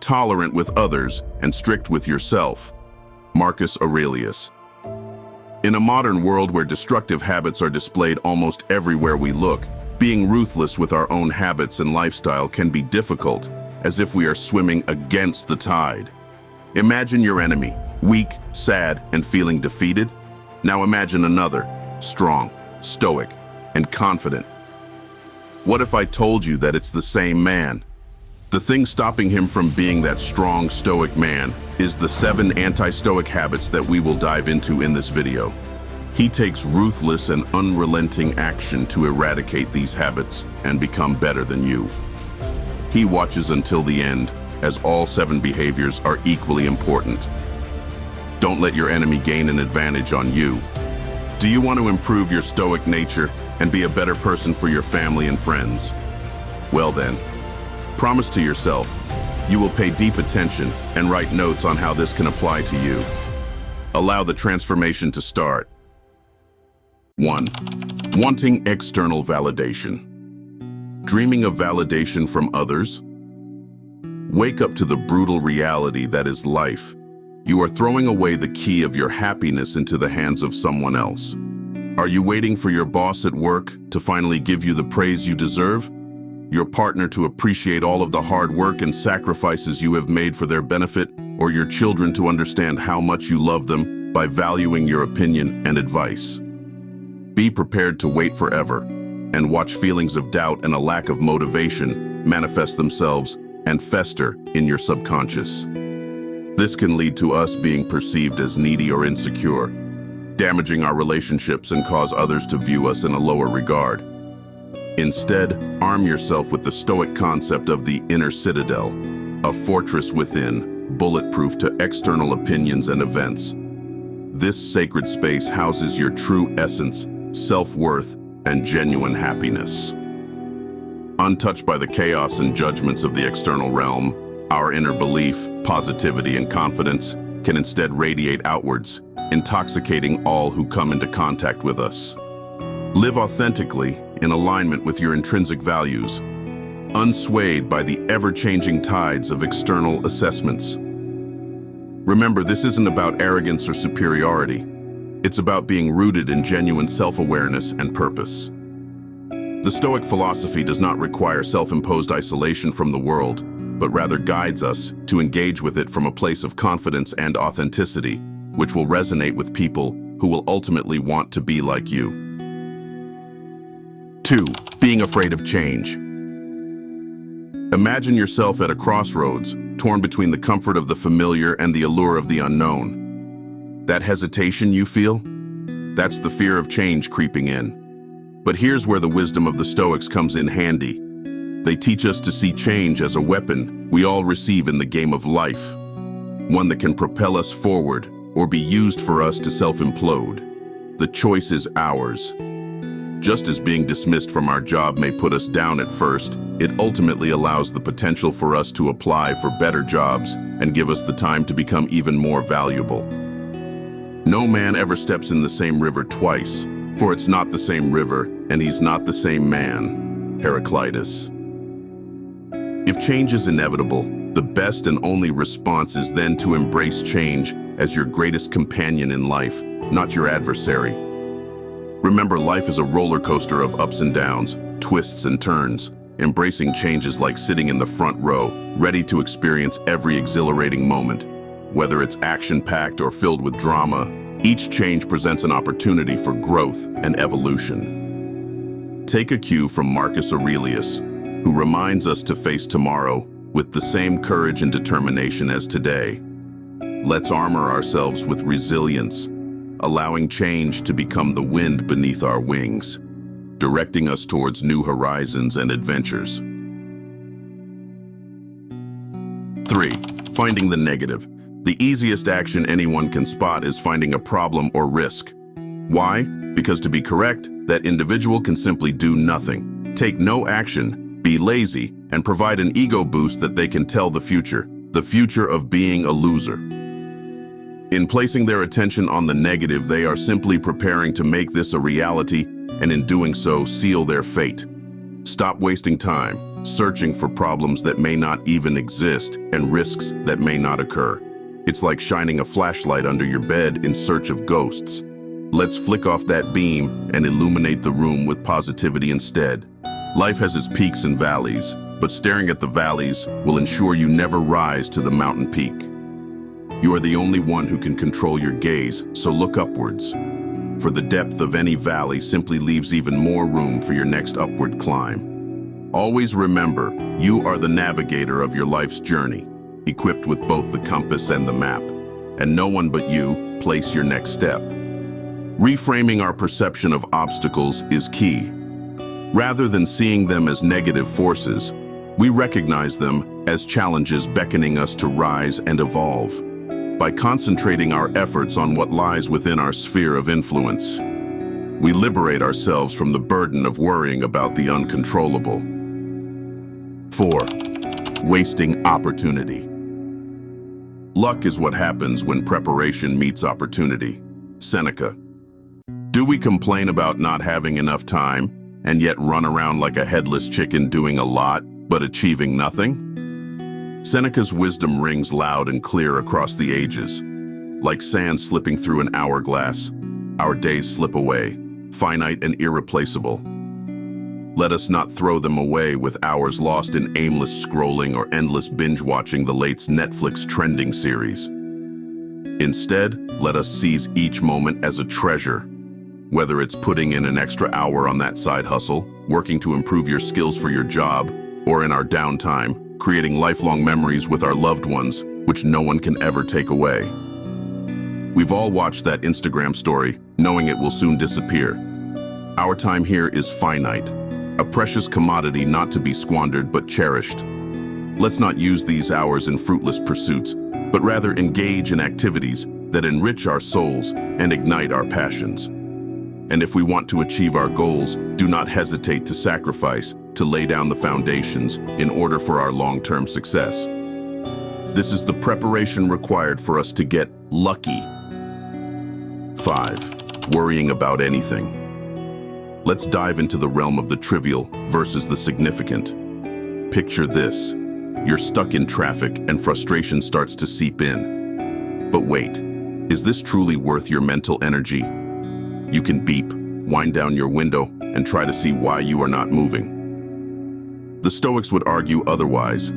tolerant with others and strict with yourself. Marcus Aurelius. In a modern world where destructive habits are displayed almost everywhere we look, being ruthless with our own habits and lifestyle can be difficult, as if we are swimming against the tide. Imagine your enemy, weak, sad, and feeling defeated. Now imagine another, strong, stoic, and confident. What if I told you that it's the same man? The thing stopping him from being that strong, stoic man is the 7 anti-stoic habits that we will dive into in this video. He takes ruthless and unrelenting action to eradicate these habits and become better than you. He watches until the end, as all 7 behaviors are equally important. Don't let your enemy gain an advantage on you. Do you want to improve your stoic nature and be a better person for your family and friends? Well then, promise to yourself, you will pay deep attention and write notes on how this can apply to you. Allow the transformation to start. 1. Wanting external validation. Dreaming of validation from others? Wake up to the brutal reality that is life. You are throwing away the key of your happiness into the hands of someone else. Are you waiting for your boss at work to finally give you the praise you deserve? Your partner to appreciate all of the hard work and sacrifices you have made for their benefit? Or your children to understand how much you love them by valuing your opinion and advice? Be prepared to wait forever and watch feelings of doubt and a lack of motivation manifest themselves and fester in your subconscious. This can lead to us being perceived as needy or insecure, damaging our relationships and cause others to view us in a lower regard. Instead, arm yourself with the Stoic concept of the inner citadel, a fortress within, bulletproof to external opinions and events. This sacred space houses your true essence, self-worth, and genuine happiness. Untouched by the chaos and judgments of the external realm, our inner belief, positivity, and confidence can instead radiate outwards, intoxicating all who come into contact with us. Live authentically, in alignment with your intrinsic values, unswayed by the ever-changing tides of external assessments. Remember, this isn't about arrogance or superiority. It's about being rooted in genuine self-awareness and purpose. The Stoic philosophy does not require self-imposed isolation from the world, but rather guides us to engage with it from a place of confidence and authenticity, which will resonate with people who will ultimately want to be like you. 2. Being afraid of change. Imagine yourself at a crossroads, torn between the comfort of the familiar and the allure of the unknown. That hesitation you feel? That's the fear of change creeping in. But here's where the wisdom of the Stoics comes in handy. They teach us to see change as a weapon we all receive in the game of life, one that can propel us forward or be used for us to self-implode. The choice is ours. Just as being dismissed from our job may put us down at first, it ultimately allows the potential for us to apply for better jobs and give us the time to become even more valuable. No man ever steps in the same river twice, for it's not the same river, and he's not the same man. Heraclitus. If change is inevitable, the best and only response is then to embrace change as your greatest companion in life, not your adversary. Remember, life is a roller coaster of ups and downs, twists and turns. Embracing change is like sitting in the front row, ready to experience every exhilarating moment. Whether it's action-packed or filled with drama, each change presents an opportunity for growth and evolution. Take a cue from Marcus Aurelius, who reminds us to face tomorrow with the same courage and determination as today. Let's armor ourselves with resilience, allowing change to become the wind beneath our wings, directing us towards new horizons and adventures. 3. Finding the negative. The easiest action anyone can spot is finding a problem or risk. Why? Because to be correct, that individual can simply do nothing, take no action, be lazy, and provide an ego boost that they can tell the future of being a loser. In placing their attention on the negative, they are simply preparing to make this a reality, and in doing so, seal their fate. Stop wasting time. searching for problems that may not even exist and risks that may not occur. It's like shining a flashlight under your bed in search of ghosts. Let's flick off that beam and illuminate the room with positivity instead. Life has its peaks and valleys, but staring at the valleys will ensure you never rise to the mountain peak. You are the only one who can control your gaze, so look upwards. For the depth of any valley simply leaves even more room for your next upward climb. Always remember, you are the navigator of your life's journey, equipped with both the compass and the map, and no one but you place your next step. Reframing our perception of obstacles is key. Rather than seeing them as negative forces, we recognize them as challenges beckoning us to rise and evolve. By concentrating our efforts on what lies within our sphere of influence, we liberate ourselves from the burden of worrying about the uncontrollable. 4. Wasting opportunity. Luck is what happens when preparation meets opportunity. Seneca. Do we complain about not having enough time and yet run around like a headless chicken doing a lot but achieving nothing? Seneca's wisdom rings loud and clear across the ages. Like sand slipping through an hourglass, our days slip away, finite and irreplaceable. Let us not throw them away with hours lost in aimless scrolling or endless binge-watching the latest Netflix trending series. Instead, let us seize each moment as a treasure. Whether it's putting in an extra hour on that side hustle, working to improve your skills for your job, or in our downtime, creating lifelong memories with our loved ones, which no one can ever take away. We've all watched that Instagram story, knowing it will soon disappear. Our time here is finite, a precious commodity not to be squandered but cherished. Let's not use these hours in fruitless pursuits, but rather engage in activities that enrich our souls and ignite our passions. And if we want to achieve our goals, do not hesitate to sacrifice, to lay down the foundations in order for our long-term success. This is the preparation required for us to get lucky. 5. Worrying about anything. Let's dive into the realm of the trivial versus the significant. Picture this. You're stuck in traffic and frustration starts to seep in. But wait, is this truly worth your mental energy? You can beep, wind down your window, and try to see why you are not moving. The Stoics would argue otherwise.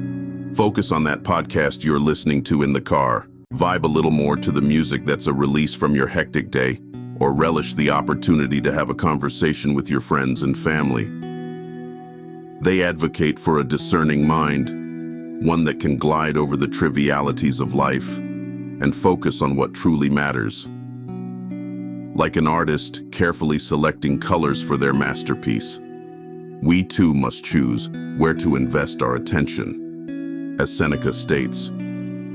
Focus on that podcast you're listening to in the car, vibe a little more to the music that's a release from your hectic day, or relish the opportunity to have a conversation with your friends and family. They advocate for a discerning mind, one that can glide over the trivialities of life and focus on what truly matters. Like an artist carefully selecting colors for their masterpiece, we too must choose where to invest our attention. As Seneca states,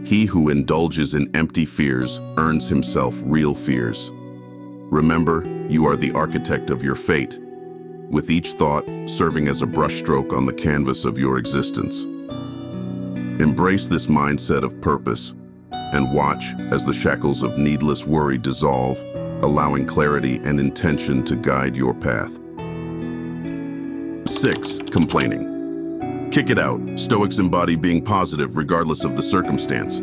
he who indulges in empty fears earns himself real fears. Remember, you are the architect of your fate, with each thought serving as a brushstroke on the canvas of your existence. Embrace this mindset of purpose and watch as the shackles of needless worry dissolve, allowing clarity and intention to guide your path. 6. Complaining. Kick it out. Stoics embody being positive regardless of the circumstance.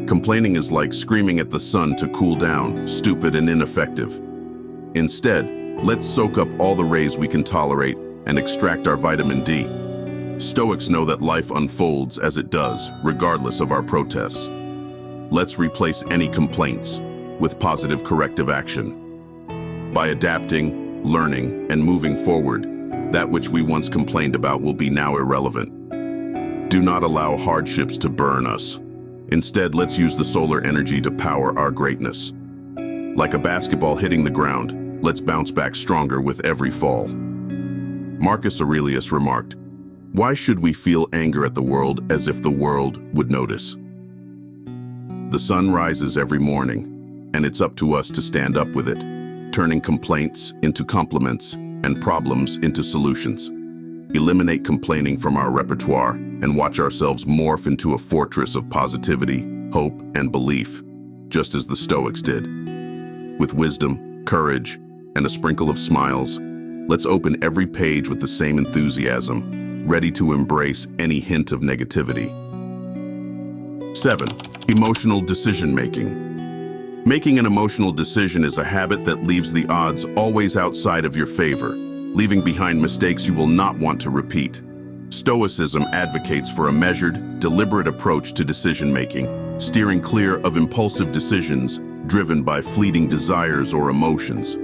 Complaining is like screaming at the sun to cool down, stupid and ineffective. Instead, let's soak up all the rays we can tolerate and extract our vitamin D. Stoics know that life unfolds as it does, regardless of our protests. Let's replace any complaints with positive corrective action. By adapting, learning, and moving forward, that which we once complained about will be now irrelevant. Do not allow hardships to burn us. Instead, let's use the solar energy to power our greatness. Like a basketball hitting the ground, let's bounce back stronger with every fall. Marcus Aurelius remarked, "Why should we feel anger at the world as if the world would notice?" The sun rises every morning, and it's up to us to stand up with it, turning complaints into compliments and problems into solutions. Eliminate complaining from our repertoire and watch ourselves morph into a fortress of positivity, hope, and belief, just as the Stoics did. With wisdom, courage, and a sprinkle of smiles, let's open every page with the same enthusiasm, ready to embrace any hint of negativity. 7. Emotional decision-making. Making an emotional decision is a habit that leaves the odds always outside of your favor, leaving behind mistakes you will not want to repeat. Stoicism advocates for a measured, deliberate approach to decision-making, steering clear of impulsive decisions driven by fleeting desires or emotions.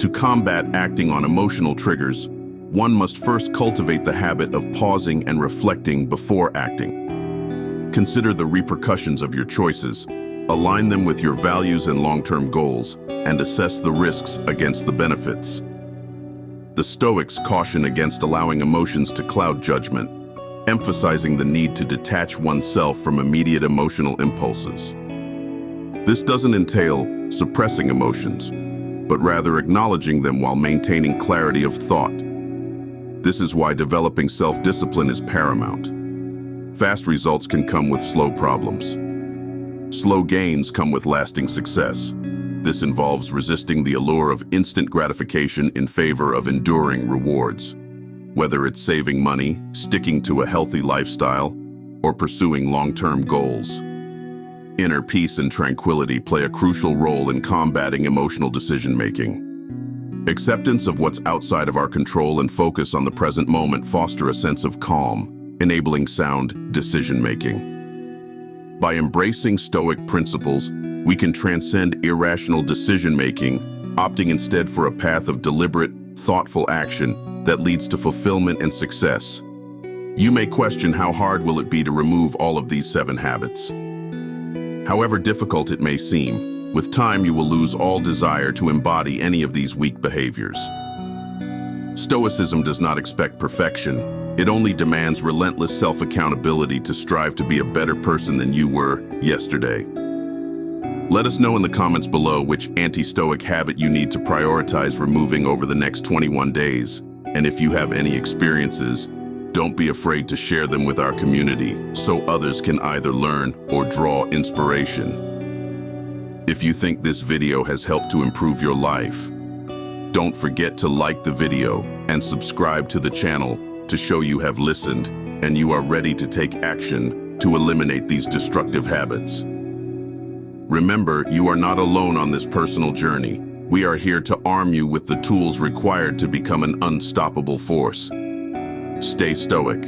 To combat acting on emotional triggers, one must first cultivate the habit of pausing and reflecting before acting. Consider the repercussions of your choices, align them with your values and long-term goals, and assess the risks against the benefits. The Stoics caution against allowing emotions to cloud judgment, emphasizing the need to detach oneself from immediate emotional impulses. This doesn't entail suppressing emotions, but rather acknowledging them while maintaining clarity of thought. This is why developing self-discipline is paramount. Fast results can come with slow problems. Slow gains come with lasting success. This involves resisting the allure of instant gratification in favor of enduring rewards. Whether it's saving money, sticking to a healthy lifestyle, or pursuing long-term goals. Inner peace and tranquility play a crucial role in combating emotional decision-making. Acceptance of what's outside of our control and focus on the present moment foster a sense of calm, enabling sound decision-making. By embracing Stoic principles, we can transcend irrational decision-making, opting instead for a path of deliberate, thoughtful action that leads to fulfillment and success. You may question how hard will it be to remove all of these 7 habits. However difficult it may seem, with time you will lose all desire to embody any of these weak behaviors. Stoicism does not expect perfection. It only demands relentless self-accountability to strive to be a better person than you were yesterday. Let us know in the comments below which anti-stoic habit you need to prioritize removing over the next 21 days. And if you have any experiences, don't be afraid to share them with our community so others can either learn or draw inspiration. If you think this video has helped to improve your life, don't forget to like the video and subscribe to the channel to show you have listened and you are ready to take action to eliminate these destructive habits. Remember, you are not alone on this personal journey. We are here to arm you with the tools required to become an unstoppable force. Stay stoic,